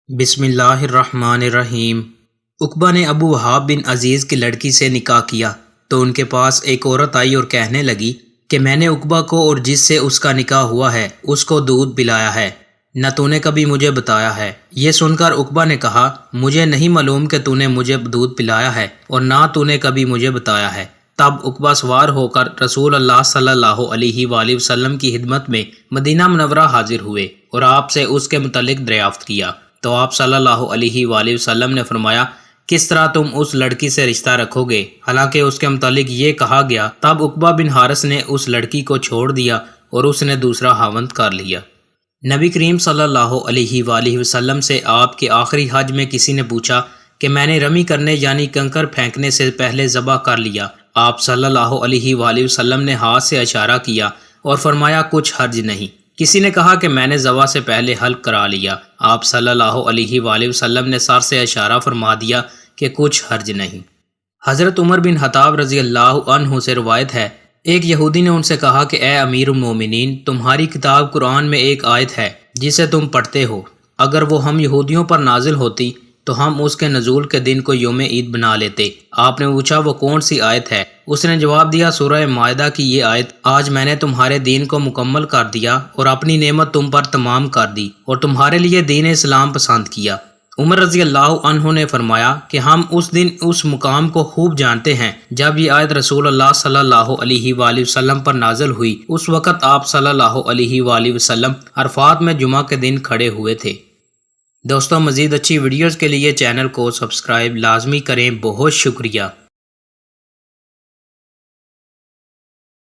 بسم اللہ الرحمن الرحیم۔ عقبہ نے ابو وہاب بن عزیز کی لڑکی سے نکاح کیا تو ان کے پاس ایک عورت آئی اور کہنے لگی کہ میں نے عقبہ کو اور جس سے اس کا نکاح ہوا ہے اس کو دودھ پلایا ہے، نہ تو نے کبھی مجھے بتایا ہے۔ یہ سن کر عقبہ نے کہا، مجھے نہیں معلوم کہ تو نے مجھے دودھ پلایا ہے اور نہ تو نے کبھی مجھے بتایا ہے۔ تب عقبہ سوار ہو کر رسول اللہ صلی اللہ علیہ وآلہ وسلم کی خدمت میں مدینہ منورہ حاضر ہوئے اور آپ سے اس کے متعلق دریافت کیا تو آپ صلی اللہ علیہ وآلہ وسلم نے فرمایا، کس طرح تم اس لڑکی سے رشتہ رکھو گے حالانکہ اس کے متعلق یہ کہا گیا۔ تب عقبہ بن حارث نے اس لڑکی کو چھوڑ دیا اور اس نے دوسرا خاوند کر لیا۔ نبی کریم صلی اللہ علیہ وآلہ وسلم سے آپ کے آخری حج میں کسی نے پوچھا کہ میں نے رمی کرنے یعنی کنکر پھینکنے سے پہلے ذبح کر لیا؟ آپ صلی اللہ علیہ وآلہ وسلم نے ہاتھ سے اشارہ کیا اور فرمایا، کچھ حرج نہیں۔ کسی نے کہا کہ میں نے ذبح سے پہلے حلق کرا لیا۔ آپ صلی اللہ علیہ وآلہ وسلم نے سر سے اشارہ فرما دیا کہ کچھ حرج نہیں۔ حضرت عمر بن خطاب رضی اللہ عنہ سے روایت ہے، ایک یہودی نے ان سے کہا کہ اے امیر المومنین، تمہاری کتاب قرآن میں ایک آیت ہے جسے تم پڑھتے ہو، اگر وہ ہم یہودیوں پر نازل ہوتی تو ہم اس کے نزول کے دن کو یوم عید بنا لیتے۔ آپ نے پوچھا وہ کون سی آیت ہے؟ اس نے جواب دیا، سورہ مائدہ کی یہ آیت، آج میں نے تمہارے دین کو مکمل کر دیا اور اپنی نعمت تم پر تمام کر دی اور تمہارے لیے دین اسلام پسند کیا۔ عمر رضی اللہ عنہ نے فرمایا کہ ہم اس دن اس مقام کو خوب جانتے ہیں جب یہ آیت رسول اللہ صلی اللہ علیہ وآلہ وسلم پر نازل ہوئی۔ اس وقت آپ صلی اللہ علیہ وآلہ وسلم عرفات میں جمعہ کے دن کھڑے ہوئے تھے۔ دوستوں، مزید اچھی ویڈیوز کے لیے چینل کو سبسکرائب لازمی کریں۔ بہت شکریہ۔